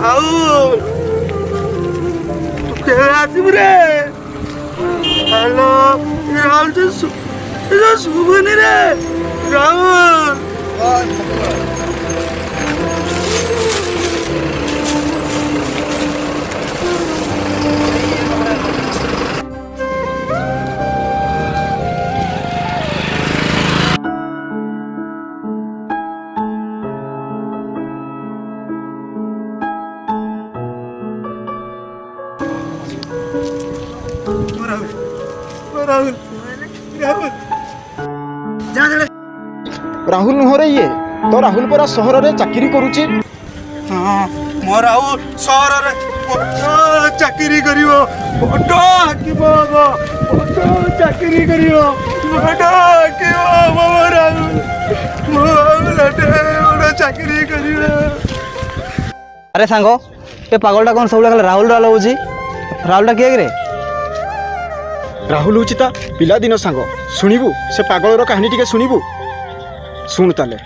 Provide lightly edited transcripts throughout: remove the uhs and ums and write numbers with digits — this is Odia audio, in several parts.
राहुल तू केवे आसिबु रे हेलो राहुल जो सुबुनी रे राहुल राहुल राहुल राहुल नुह रे ये तो राहुल परा सहर रे चाकरी करूची। हाँ मो राहुल सहर रे चाकरी करिवो बड़ हाकिम बड़ चाकरी करिवो बड़ हाकिम मो राहुल बड़ चाकरी करिवो। अरे सांग ए पागलटा कौन सब राहुल राहुल होची राहुलटा किए रे राहुल हूँ ता पिलादिन सांग शुणु से पागलर कहानी टिके शुणु शुण ताले।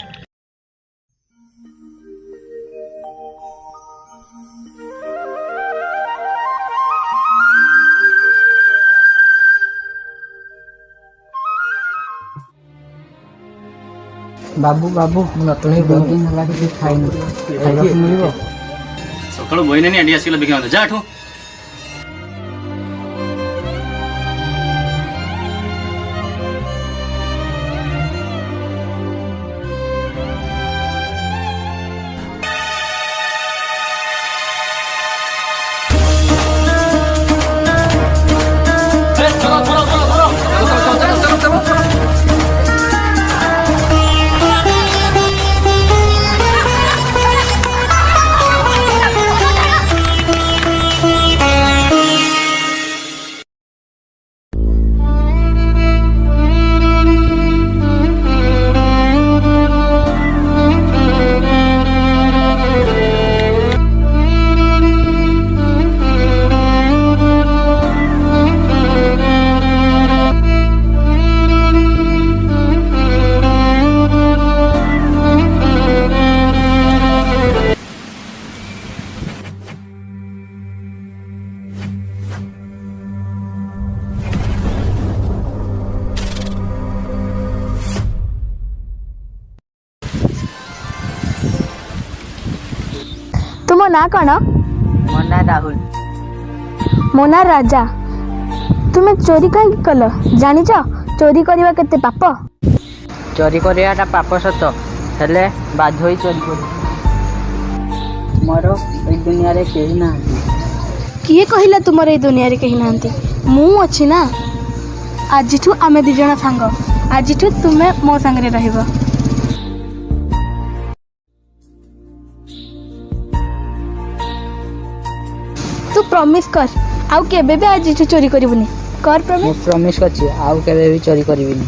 बाबू बाबू नतुणी बहुत दिन है कि खाइनी खाइबा मिलिबो सकाळ बहिनी नि आडी आसिला बिका जा आठो तुम ना कौन? मो ना राहुल। मो ना राजा। तुम्हें चोरी कहीं कल जानिच चोरी करवा केते पाप? चोरी करवाटा पाप सत हेले बाध्य होई चोरी कर मोर ए दुनिया रे केही ना। किए कहिला तुमर ए दुनिया रे कहीं नांती? मु अछि ना। आजिठू आमे दि जण सांग आजिठू तुमे मो संगरे रहइबो। तू प्रॉमिस कर आउ केबे भी आज चोरी करिबुनी कर प्रॉमिस। मु प्रॉमिस करछि आउ केबे भी चोरी करिबिनी।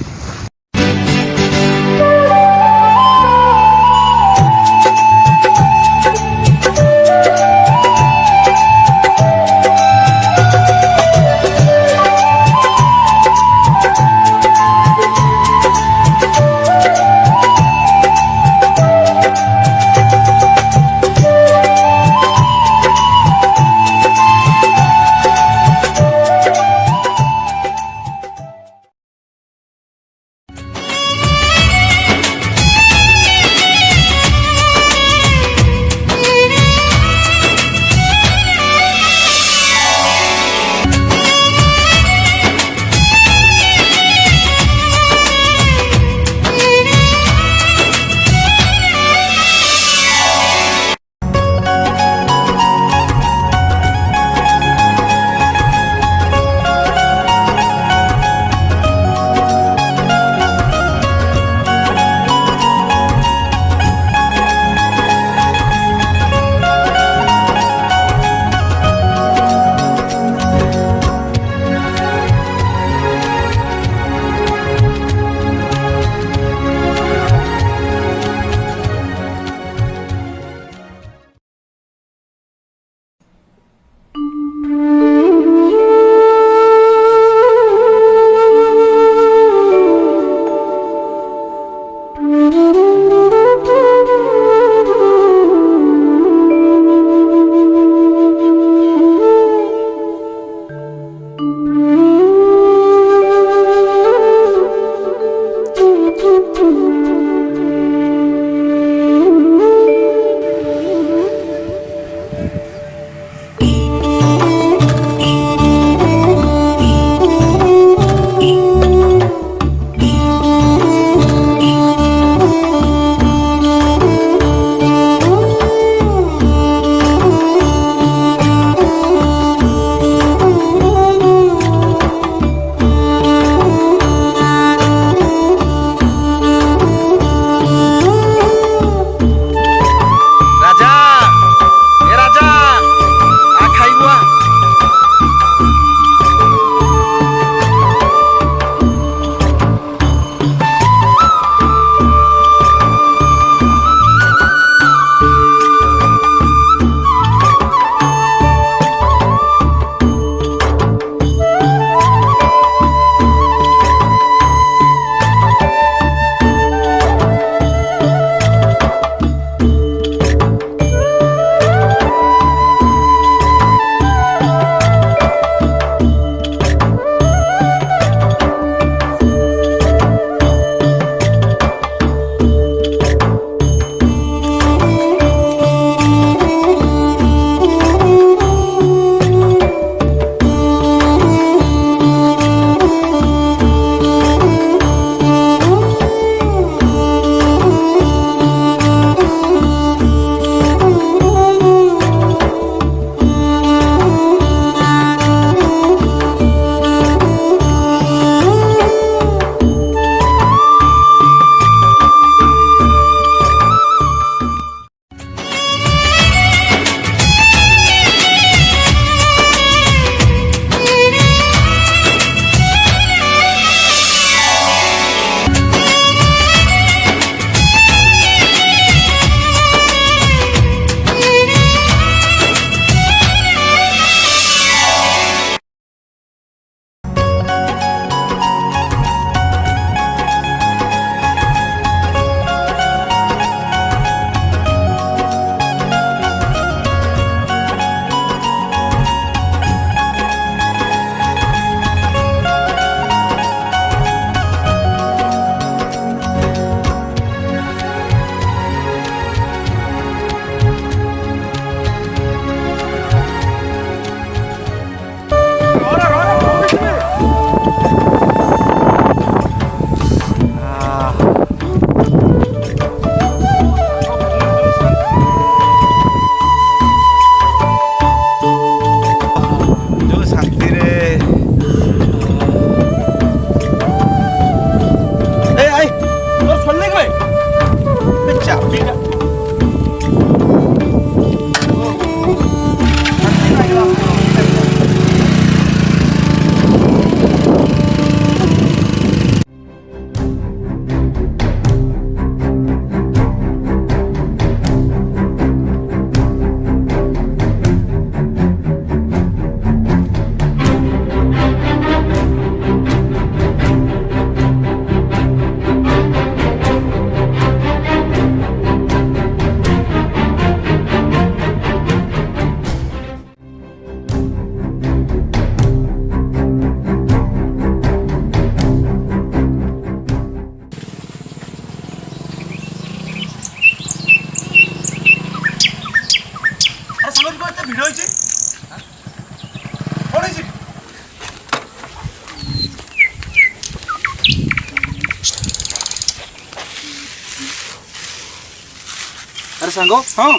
सांग हाँ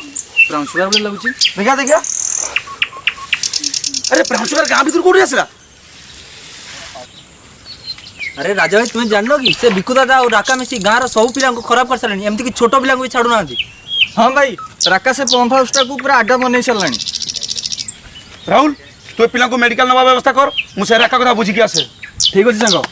ब्राउन सुगर बोले लगुची देखा देखा अरे ब्राउन सुगर गाँ भीतर कौटी आसला अरे राजा भाई तुम्हें जान लो कि से भिकु दादा और राका मिसी गाँव सब पिला खराब कर सारे एमती कि छोट पिला भी छाड़ू ना। हाँ भाई राका से पंप हाउस को पूरा अड्डा बन सारा। राहुल तू पिला को मेडिकल नवा व्यवस्था कर मुझे राका कथा बुझिकी आसे ठीक अच्छे सांग।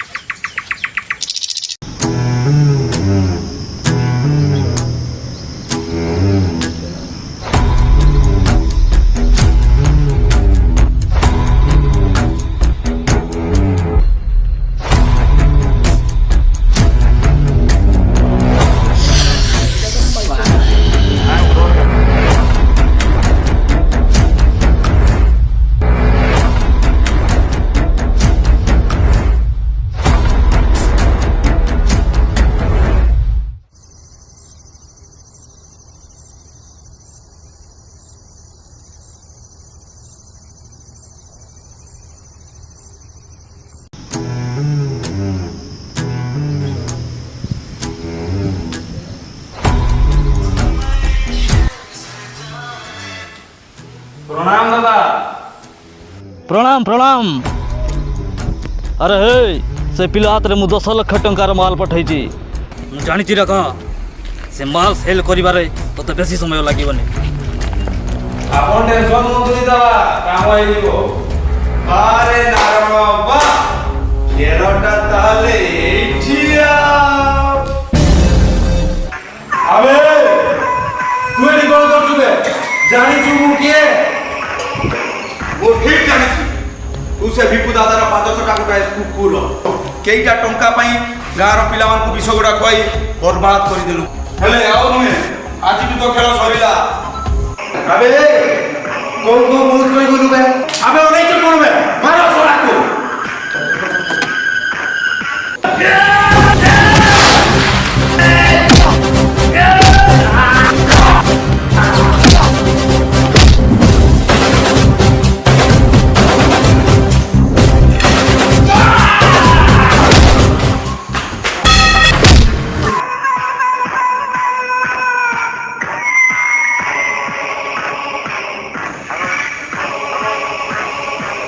प्रणाम दादा प्रणाम प्रणाम। अरे हे से पिला हाथ रे मु 10 लाख टंकार माल पठाई ମୁଁ ଜାଣିଛି ରଖ ସେ ମାଲ ସେଲ୍ କରିବାରେ ତତେ ବେଶୀ ସମୟ ଲାଗିବନି। ଆପଣ ଟେନସନ ନିଅନ୍ତୁନି ଦାଦା କାମ ହେଇଯିବ। ଆରେ ନାରାୟଣ ବାବା ଖେଳଟା ତାହେଲେ ଏଇଠି ଆବେ ତୁ ଏଠି କଣ କରୁଛୁ ବେ ଜାଣିଛୁ ମୁଁ କିଏ ମୁଁ ଠିକ ଜାଣିଛି ତୁ ସେ ଭିକୁ ଦାଦାର ପାଦ ଚଟା ଗୋଟାଏ କୁକୁର କେଇଟା ଟଙ୍କା ପାଇଁ ଗାଁର ପିଲାମାନଙ୍କୁ ବିଷ ଗୁଡ଼ା ଖୁଆଇ ବର୍ବାଦ କରିଦେଲୁ ହେଲେ ଆଉ ନୁହେଁ ଆଜି ବି ତ ଖେଳ ସରିଲା। अबे कौन को बहुत कोई बोलू बे अबे वो नहीं चल बोलू बे मारो सोला को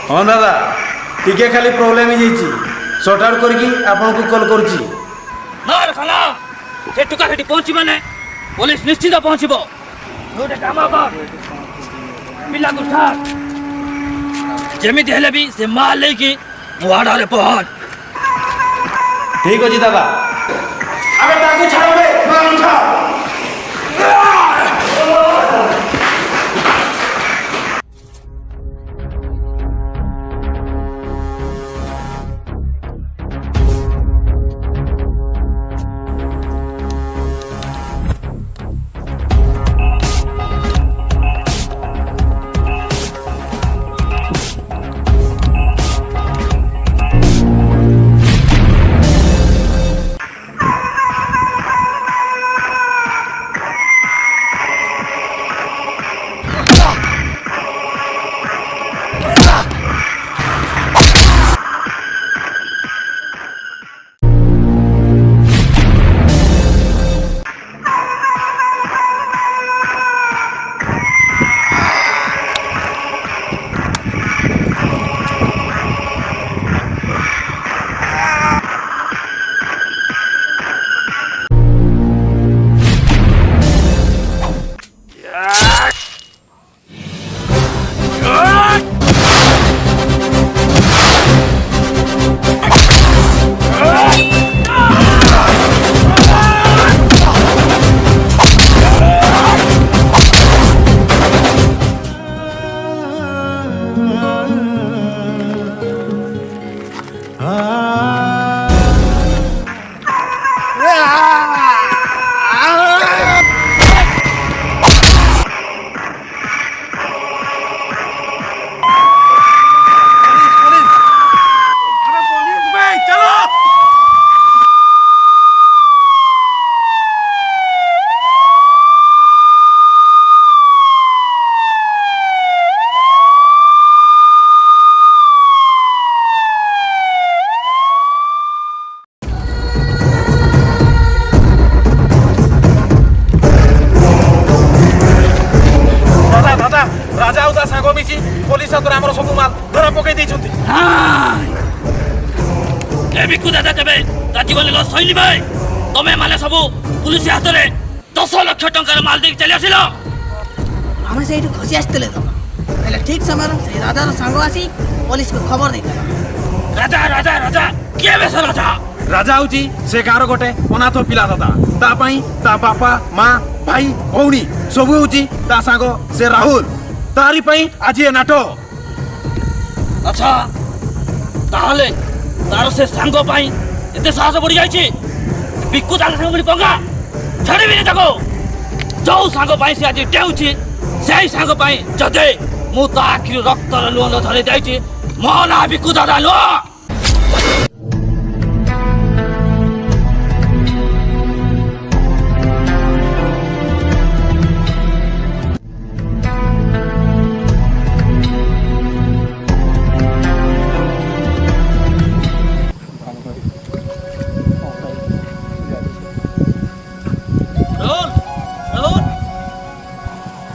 हाँ दादा टिके खाली प्रोब्लेम ही सर्ट आउट करके आपको कॉल करुच्ची ମାର ଖାଲା ସେ ଟୁକା ସେଠି ପହଞ୍ଚିବନି ପୋଲିସ ନିଶ୍ଚିତ ପହଞ୍ଚିବ। ଗୋଟେ କାମ କର ପିଲାକୁ ଛାଡ଼ ଯେମିତି ହେଲେ ବି ସେ ମାଲ ନେଇକି ମୋ ଆଡ଼ରେ ପହଞ୍ଚ। ठीक अच्छे दादा अबे ताकू छाड़ो बे मार उठा ରାଜା ଆଉ ତା ସାଙ୍ଗ ମିଶି ପୋଲିସ ହାତରେ ଆମର ସବୁ ମାଲ ଧରା ପକେଇ ଦେଇଛନ୍ତି। ଏ ବିକୁ ଦାଦା କେବେ ତା ଜୀବନ ଲସ୍ ହୋଇନି ଭାଇ। ତମେ ମାନେ ସବୁ ପୁଲିସ ହାତରେ 10 ଲକ୍ଷ ଟଙ୍କାର ମାଲ ଦେଇକି ଚାଲି ଆସିଲ। ଆମେ ସେଇଠୁ ଖସି ଆସିଥିଲେ ତ ହେଲେ ଠିକ୍ ସମୟରେ ସେଇ ରାଜାର ସାଙ୍ଗ ଆସି ପୋଲିସକୁ ଖବର ଦେଇଥିଲା। ରାଜା ରାଜା ରାଜା କିଏ ବେଶ ରାଜା? ରାଜା ହଉଛି ସେ ଗାଁର ଗୋଟେ ଅନାଥ ପିଲା ଦାଦା। ତା ପାଇଁ ତା ବାପା ମା ଭାଇ ଭଉଣୀ ସବୁ ହଉଛି ତା ସାଙ୍ଗ ସେ ରାହୁଲ। ତାରି ପାଇଁ ଆଜି ଏ ନାଟ। ଆଚ୍ଛା ତାହେଲେ ତାର ସେ ସାଙ୍ଗ ପାଇଁ ଏତେ ସାହସ ବଢି ଯାଇଛି। ବିକୁ ଦାଦା ସାଙ୍ଗ ବୋଲି ପଙ୍ଗା ଛାଡ଼ିବିନି ତାକୁ। ଯୋଉ ସାଙ୍ଗ ପାଇଁ ସେ ଆଜି ଡେଉଁଛି ସେଇ ସାଙ୍ଗ ପାଇଁ ଯଦି ମୁଁ ତା ଆଖିରୁ ରକ୍ତର ଲୁହ ଧରି ଦେଇଛି ମୋ ନାଁ ବିକୁ ଦାଦା ନୁହଁ।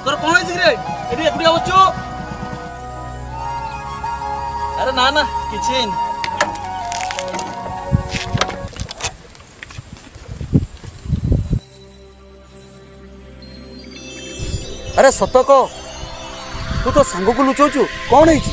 তোর কোন হয়েছে রে? এটি একুটিয়া বসছো? আরে না না কিছু হয়নি। আরে সত কহ তু তো সাঙ্গকু লুচাউছু কଣ ହେଇଛି?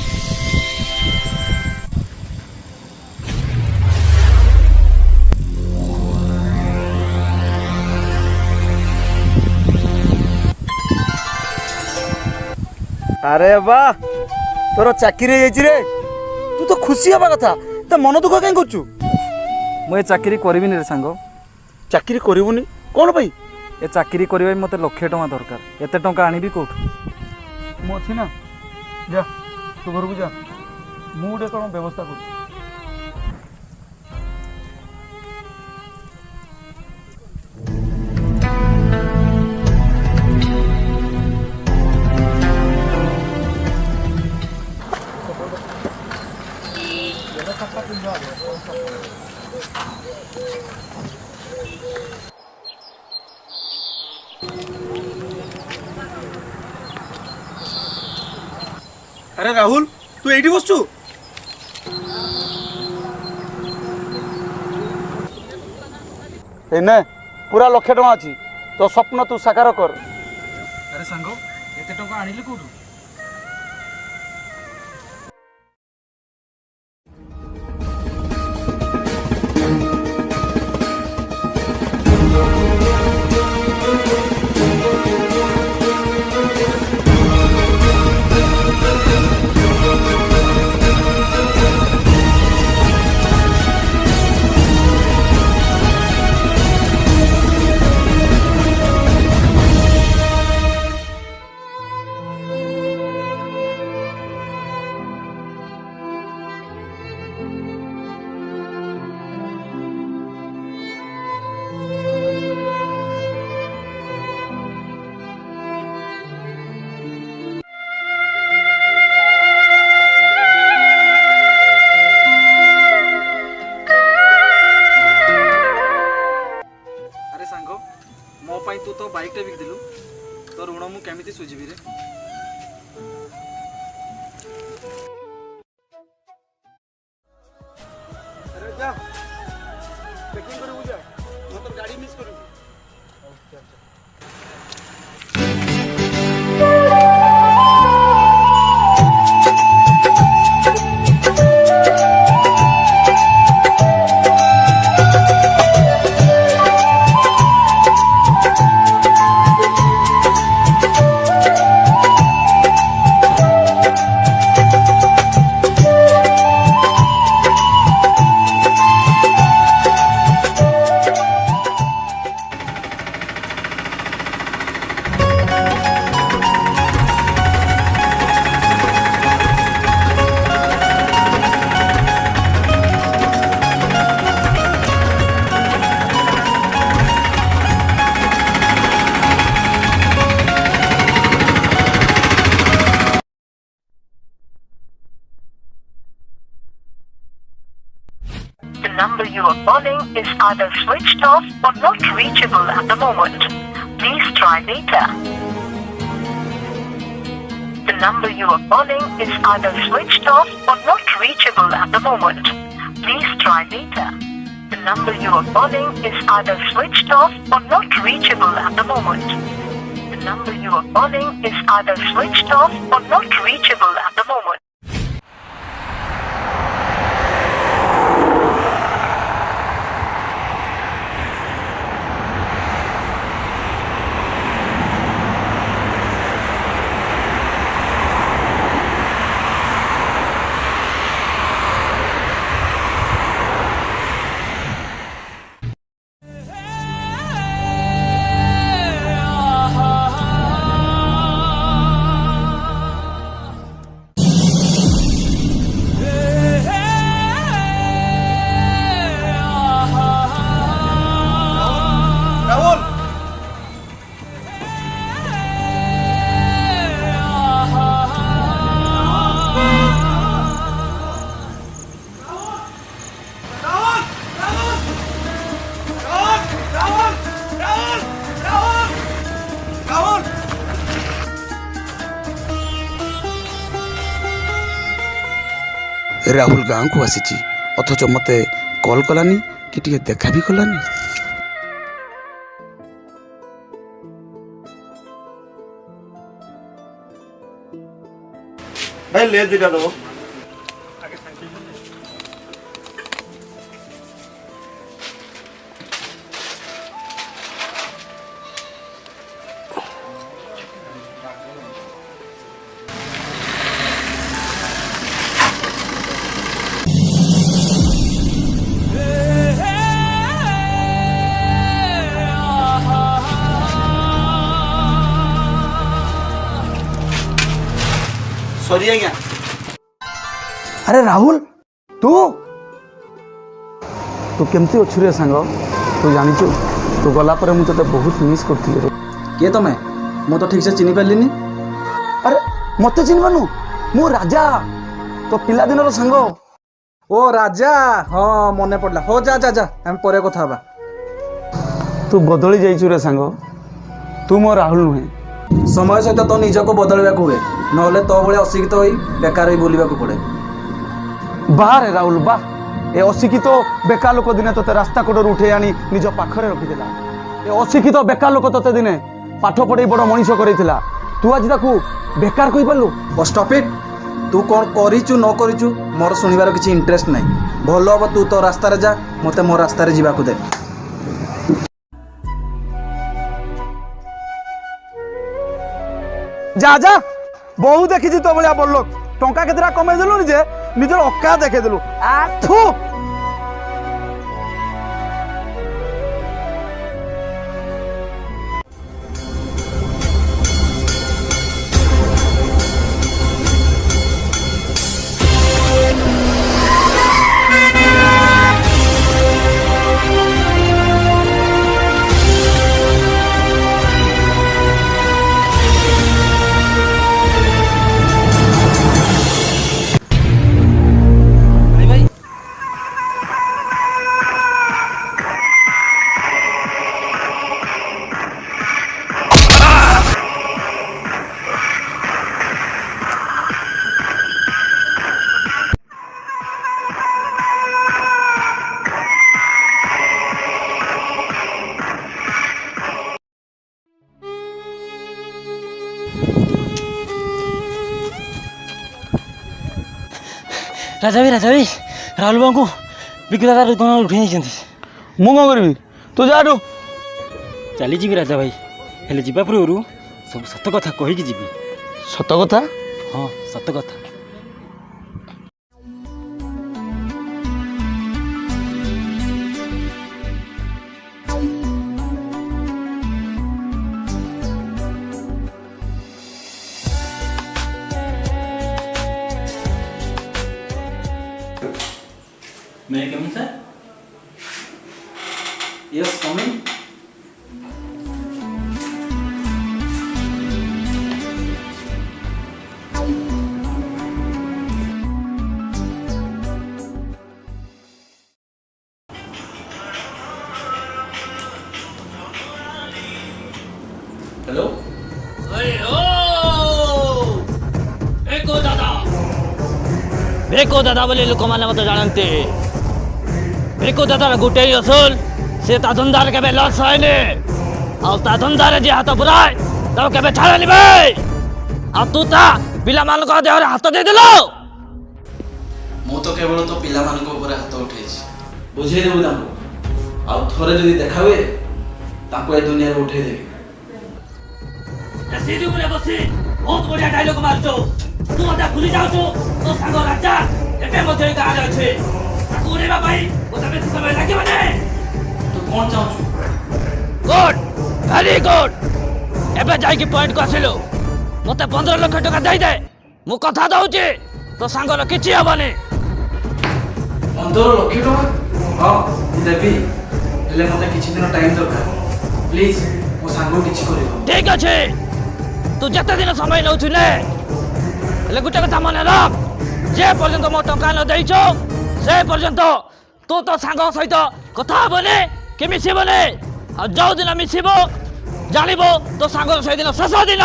আরে বাহ তোর চাকরি হয়েছি রে তু তো খুশি হবা কথা তা মন দুঃখ কাই করছু? ମୁଁ ଏ ଚାକିରି କରିବିନି ରେ ସାଙ୍ଗ। ଚାକିରି କରିବୁନି କଣ ପାଇଁ? ଏ ଚାକିରି କରିବା ପାଇଁ ମୋତେ 1,00,000 ଟଙ୍କା ଦରକାର। ଏତେ ଟଙ୍କା ଆଣିବି କୋଉଠୁ? ମୁଁ ଅଛି ନା, ଯା ତୁ ଘରକୁ ଯା, ମୁଁ ଗୋଟେ କ'ଣ ବ୍ୟବସ୍ଥା କରୁଛି। আরে রাহুল তুই এইটি বসছু? এই নে পুরা 1,00,000 টଙ୍କା ଅଛି ତୋ ସ୍ୱପ୍ନ ତୁ ସାକାର କର। ଆରେ ସାଙ୍ଗ ଏତେ ଟଙ୍କା ଆଣିଲି କୋଉଠୁ? ମୋ ପାଇଁ ତୁ ତ ବାଇକ୍ଟା ବିକିଦେଲୁ, ତୋ ଋଣ ମୁଁ କେମିତି ସୁଝିବି ରେ? আরে যা চেকিং করে বুঝা মই তোর গাড়ি মিস করবি। The number you are calling is either switched off or not reachable at the moment. Please try later. The number you are calling is either switched off or not reachable at the moment. Please try later. The number you are calling is either switched off or not reachable at the moment. The number you are calling is either switched off or not reachable at the moment. Rahul Rahul ଗାଁକୁ ଆସିଛି ଅଥଚ ମୋତେ କଲ୍ କଲାନି କି ଟିକେ ଦେଖା ବି କଲାନି। ভাই লে দিটা দেবো। ସରି ଆଜ୍ଞା। ଆରେ ରାହୁଲ ତୁ ତୁ କେମିତି ଅଛୁ ରେ ସାଙ୍ଗ? ତୁ ଜାଣିଛୁ ତୁ ଗଲା ପରେ ମୁଁ ତୋତେ ବହୁତ ମିସ୍ କରୁଥିଲି ରେ। କିଏ ତମେ? ମୁଁ ତ ଠିକ୍ ସେ ଚିହ୍ନି ପାରିଲିନି। ଆରେ ମୋତେ ଚିହ୍ନିବାନୁ? ମୁଁ ରାଜା, ତୋ ପିଲାଦିନର ସାଙ୍ଗ। ଓ ରାଜା, ହଁ ମନେ ପଡ଼ିଲା। ହଉ ଯା ଯା ଯା, ଆମେ ପରେ କଥା ହେବା। ତୁ ବଦଳି ଯାଇଛୁ ରେ ସାଙ୍ଗ, ତୁ ମୋ ରାହୁଲ ନୁହେଁ। ସମୟ ସହିତ ତୋ ନିଜକୁ ବଦଳିବାକୁ ହୁଏ, ନହେଲେ ତୋ ଭଳି ଅଶିକ୍ଷିତ ହୋଇ ବେକାର ହୋଇ ବୁଲିବାକୁ ପଡ଼େ। ବାହା ରେ ରାହୁଲ ବା, ଏ ଅଶିକ୍ଷିତ ବେକାର ଲୋକ ଦିନେ ତୋତେ ରାସ୍ତା କୋଡ଼ରୁ ଉଠେଇ ଆଣି ନିଜ ପାଖରେ ରଖିଥିଲା। ଏ ଅଶିକ୍ଷିତ ବେକାର ଲୋକ ତୋତେ ଦିନେ ପାଠ ପଢ଼େଇ ବଡ଼ ମଣିଷ କରେଇଥିଲା। ତୁ ଆଜି ତାକୁ ବେକାର କହିପାରିଲୁ? ଷ୍ଟପ୍ ଇଟ୍। ତୁ କ'ଣ କରିଛୁ ନ କରିଛୁ ମୋର ଶୁଣିବାର କିଛି ଇଣ୍ଟରେଷ୍ଟ ନାହିଁ। ଭଲ ହେବ ତୁ ତୋ ରାସ୍ତାରେ ଯା, ମୋତେ ମୋ ରାସ୍ତାରେ ଯିବାକୁ ଦେ। যা যা, বহু দেখিছি তো ভলিয়া বড় লোক। টঙ্কা কেতটা কমাই দেলুনি যে নিজের অকা দেখে দেলু। আঠু ରାଜା ଭାଇ ରାହୁଲ ବାବୁଙ୍କୁ ବିକୁ ଦାଦା ଉଠେଇ ନେଇଛନ୍ତି। ମୁଁ କ'ଣ କରିବି? ତୁ ଯାଠୁ ଚାଲିଯିବି ରାଜା ଭାଇ, ହେଲେ ଯିବା ପୂର୍ବରୁ ସବୁ ସତ କଥା କହିକି ଯିବି। ସତ କଥା? ହଁ ସତ କଥା। May I come in, sir? Yes, come in. Hello? Hey, oh! भेको दादा बोले लोक मैंने मत जानते भेको दादार गोटे ही असुल से ता धंदार केबे लस होइने आ ता धंदार जे हाथ बुराय तो केबे छाड़नी भाई आ तू ता पिला मान को देहरे हाथ दे देलो ମୁଁ ତ କେବଳ ତ ପିଲାମାନଙ୍କ ଉପରେ ହାତ ଉଠେଇଛି ବୁଝେଇ ଦେବୁ ତାଙ୍କୁ ଆଉ ଥରେ ଯଦି ଦେଖା ହୁଏ ତାଙ୍କୁ ଏ ଦୁନିଆରୁ ଉଠେଇ ଦେବି सीढ़ी ଉପରେ ବସି ବହୁତ ବଢିଆ ଡାଇଲଗ ମାରୁଛୁ ତୁ ମତେ ଭୁଲି ଯାଉଛୁ ତୋ ସାଙ୍ଗ ରାଜା ଏବେ ମଧ୍ୟ ଏ ଗାଁରେ ଅଛି ତାକୁ ଉଡେଇବା ପାଇଁ ମୋତେ ବେଶୀ ସମୟ ଲାଗିବନି ତୁ କ'ଣ ଚାହୁଁଛୁ गुड वेरी गुड एबे जाइकी पॉइंट को आसिलु मते 15 लाख टका दे दे मु कथा दउची तो सांगर किछि हबनी 15 लाख टका हां ମୁଁ ଦେବି ହେଲେ ମୋତେ କିଛି ଦିନ ଟାଇମ୍ ଦରକାର ପ୍ଲିଜ୍ ମୋ ସାଙ୍ଗ କିଛି କରିବ ठीक अछि तू जते दिन समय नउछु ने हेले गुटे कथा मने रख जे पर्यंत मो टका न दैछो से पर्यंत तू तो सांग सहित कथा हबनी कि मिसिबनी आ जाउ दिन मिसिबो जानिबो तो सांग से दिन शेष दिन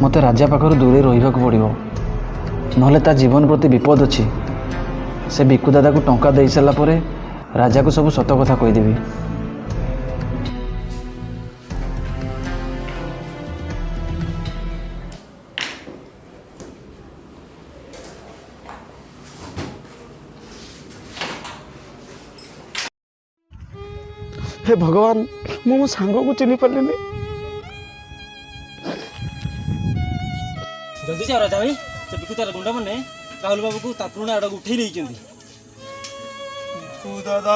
ମୋତେ ରାଜା ପାଖରୁ ଦୂରେଇ ରହିବାକୁ ପଡ଼ିବ ନହେଲେ ତା ଜୀବନ ପ୍ରତି ବିପଦ ଅଛି ସେ ବିକୁ ଦାଦାକୁ ଟଙ୍କା ଦେଇ ସାରିଲା ପରେ ରାଜାକୁ ସବୁ ସତ କଥା କହିଦେବି हे भगवान ମୁଁ ମୋ ସାଙ୍ଗକୁ ଚିହ୍ନି ପାରିଲିନି जल्दी जाओ राजा भाई से बिकुतार गुंडा मैंने राहुल बाबू को पुराना आड़ उठे नहीं दादा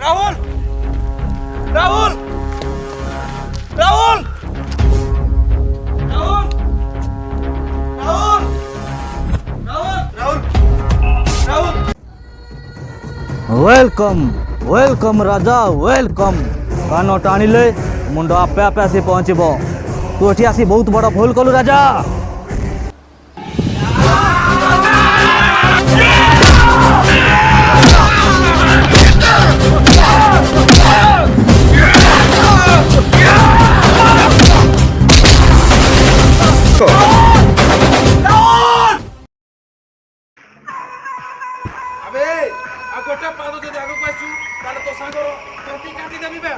राहुल राहुल राहुल राहुल राहुल राहुल राहुल वेलकम वेलकम राजा वेलकम कान टाणिले मुंड आपे आपे आसी पहुँचब तू एठी आसी बहुत बड़ भूल कलु राजा अबे आ गोटे पाद जदि आगो आसु ताले तो सांगर तंती काटी देबी बे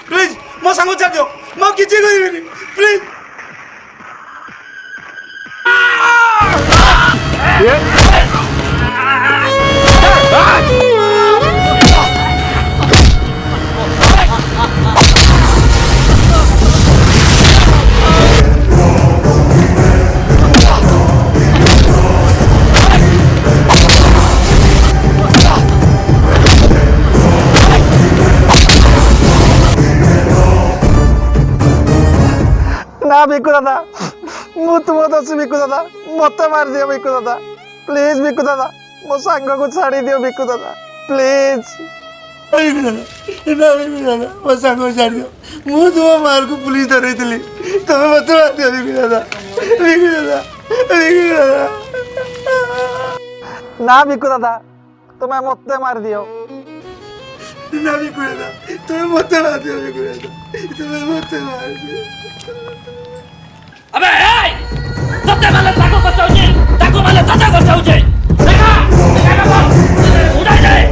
प्लीज मो सांग छाड़ दियो मो किछि करिबिनी प्लीज ना बिकु दादा मु तुम दस बिकु दादा मत मार दियो बिकु दादा प्लीज बिकु दादा मो सांग को छाड़ी दियो बिकु दादा प्लीज मो सांग छाड़ दियो मु तुम मार को पुलिस धरैतली तमे मत मार दियो बिकु दादा बिकु दादा बिकु दादा ना बिकु दादा तुम्हें मत मार दियो ना बिकु दादा तमे मत मार दियो बिकु दादा तमे मत मार दियो अबे ए तते माले ताको कष्ट होचे ताको माले तते कष्ट होचे देखा देखा बाबा उड़ाई जाए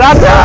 राजा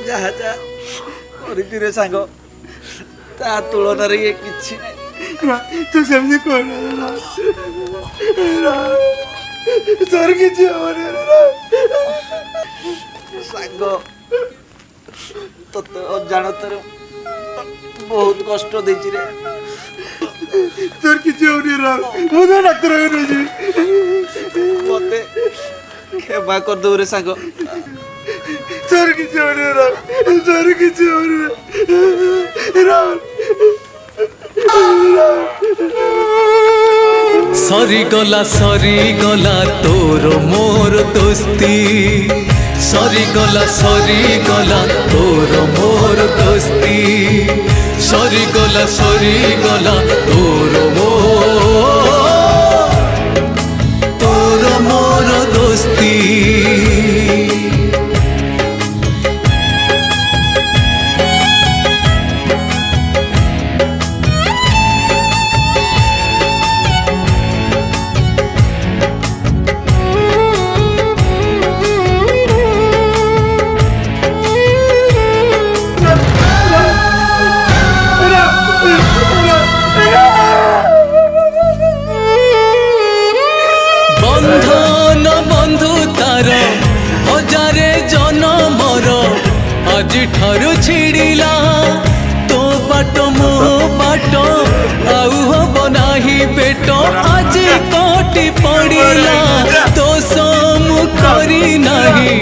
ଯାହା ଯାହା କରିଥିରେ ସାଙ୍ଗ ତା ତୁଳନାରେ ଇଏ କିଛି ନାହିଁ। ତୁ ସେମିତି କଣ ତୋର କିଛି ହବନି ସାଙ୍ଗ ତତେ ଅଜାଣତରେ ବହୁତ କଷ୍ଟ ଦେଇଛି ରେ। ତୋର କିଛି ହବନି ମୁଁ ତ ଡାକ୍ତର ରହିଛି ମତେ କ୍ଷମା କରିଦଉ ରେ ସାଙ୍ଗ। ତୋର କିଛି ହବନି ତୋର କିଛି ହବନି ସରିଗଲା ତୋର ମୋର ଦୋସ୍ତି ସରିଗଲା ତୋର ମୋର ଦୋସ୍ତି ସରିଗଲା ତୋର ମୋର ଦୋସ୍ତି। बंधन बंधु तार हजारे जनमर आज ठारू छिड़िला तो बाट मो बाट आउ हब नाही पेट आज कटी पड़िला तो समु करी नाही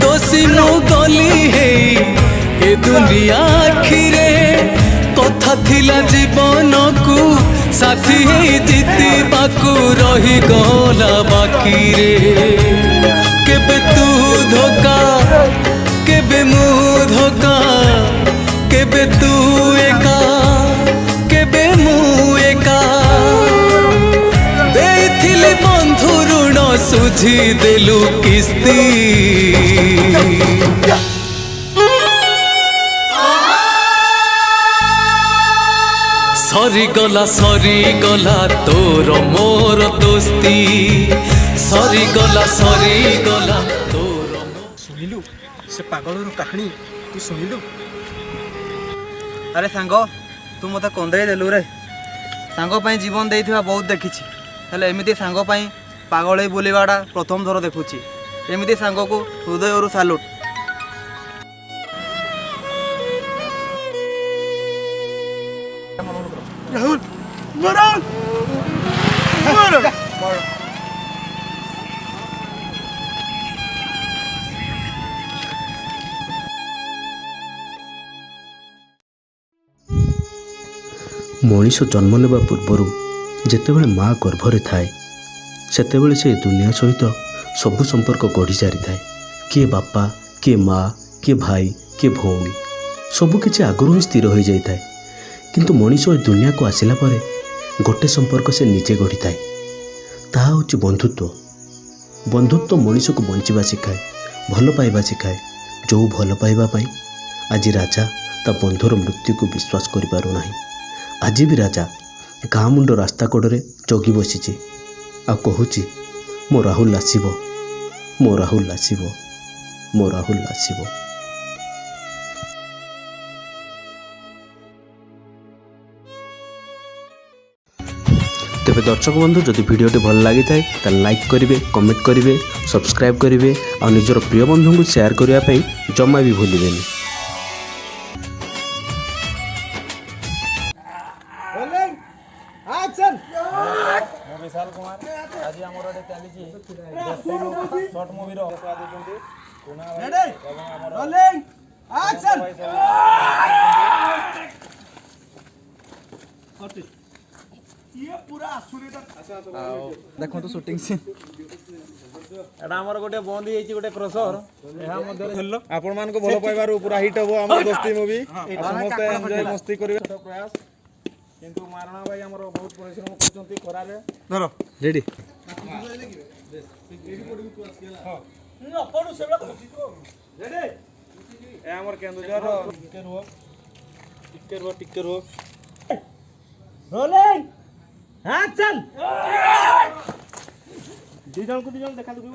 दोषी मु गली हे ए दुनिया आखिरे कथा थिला जीवन को साथी है जीतिबाकू रही गला बाकी रे केबे तू धोखा केबे मु धोखा केबे तू एका केबे मु एका देथिले बंधु ऋण सुझी देलु किस्ती सरिगला तोर मोर दोस्ती सरिगला तोर। ଶୁଣିଲୁ ସେ ପାଗଳର କାହାଣୀ ତୁ ଶୁଣିଲୁ? ଆରେ ସାଙ୍ଗ ତୁ ମୋତେ କନ୍ଦେଇ ଦେଲୁ ରେ। ସାଙ୍ଗ ପାଇଁ ଜୀବନ ଦେଇଥିବା ବହୁତ ଦେଖିଛି, ହେଲେ ଏମିତି ସାଙ୍ଗ ପାଇଁ ପାଗଳ ହେଇ ବୁଲିବାଟା ପ୍ରଥମ ଥର ଦେଖୁଛି। ଏମିତି ସାଙ୍ଗକୁ ହୃଦୟରୁ ସାଲୁଟ୍। ରାହୁଲ ମରାଲ ମଣିଷ ଜନ୍ମ ନେବା ପୂର୍ବରୁ ଯେତେବେଳେ ମା ଗର୍ଭରେ ଥାଏ ସେତେବେଳେ ସେ ଦୁନିଆ ସହିତ ସବୁ ସମ୍ପର୍କ ଗଢ଼ି ସାରିଥାଏ। କିଏ ବାପା, କିଏ ମା, କିଏ ଭାଇ, କିଏ ଭଉଣୀ, ସବୁକିଛି ଆଗରୁ ହିଁ ସ୍ଥିର ହୋଇଯାଇଥାଏ। କିନ୍ତୁ ମଣିଷ ଏ ଦୁନିଆକୁ ଆସିଲା ପରେ ଗୋଟେ ସମ୍ପର୍କ ସେ ନିଜେ ଗଢ଼ିଥାଏ, ତାହା ହେଉଛି ବନ୍ଧୁତ୍ୱ। ବନ୍ଧୁତ୍ୱ ମଣିଷକୁ ବଞ୍ଚିବା ଶିଖାଏ, ଭଲ ପାଇବା ଶିଖାଏ। ଯେଉଁ ଭଲ ପାଇବା ପାଇଁ ଆଜି ରାଜା ତା ବନ୍ଧୁର ମୃତ୍ୟୁକୁ ବିଶ୍ୱାସ କରିପାରୁନାହିଁ। ଆଜି ବି ରାଜା ଗାଁ ମୁଣ୍ଡ ରାସ୍ତା କଡ଼ରେ ଜଗି ବସିଛି ଆଉ କହୁଛି, ମୋ ରାହୁଲ ଆସିବ, ମୋ ରାହୁଲ ଆସିବ, ମୋ ରାହୁଲ ଆସିବ। ତେବେ ଦର୍ଶକ ବନ୍ଧୁ, ଯଦି ଭିଡ଼ିଓଟି ଭଲ ଲାଗିଥାଏ ତାହେଲେ ଲାଇକ୍ କରିବେ, କମେଣ୍ଟ କରିବେ, ସବସ୍କ୍ରାଇବ୍ କରିବେ ଆଉ ନିଜର ପ୍ରିୟ ବନ୍ଧୁଙ୍କୁ ସେୟାର କରିବା ପାଇଁ ଜମା ବି ଭୁଲିବେନି। ବିଶାଲ କୁମାର, ଆଜି ଆମର ଏଠି ଚାଲିଛି ସର୍ଟ ମୁଭିର ରେଡି ରୋଲିଂ ଆକ୍ସନ ଇଏ ପୁରା ଆସୁରିଟା ଦେଖନ୍ତୁ ସୁଟିଂ ସିନ୍ ଏଟା ଆମର ଗୋଟେ ବନ୍ଦ ହେଇଯାଇଛି ଗୋଟେ କ୍ରସର ଏହା ମଧ୍ୟରେ ଆପଣମାନଙ୍କୁ ଭଲ ପାଇବାରୁ ପୁରା ହିଟ୍ ହବ ଆମର ଦୋସ୍ତି ମୁଭି ସମସ୍ତେ ଏନ୍ଜୟ ମସ୍ତି କରିବେ ପ୍ରୟାସ କିନ୍ତୁ ମାରଣା ଭାଇ ଆମର ବହୁତ ପରିଶ୍ରମ କରୁଛନ୍ତି ଖରାରେ ଧର ରେଡି ଏ ଆମର କେନ୍ଦୁଝର ଟିକେ ରୁହ ରୋଲିଂ ଆକ୍ସନ ଦି ଜଣକୁ ଦି ଜଣ ଦେଖା ଦେଖିବ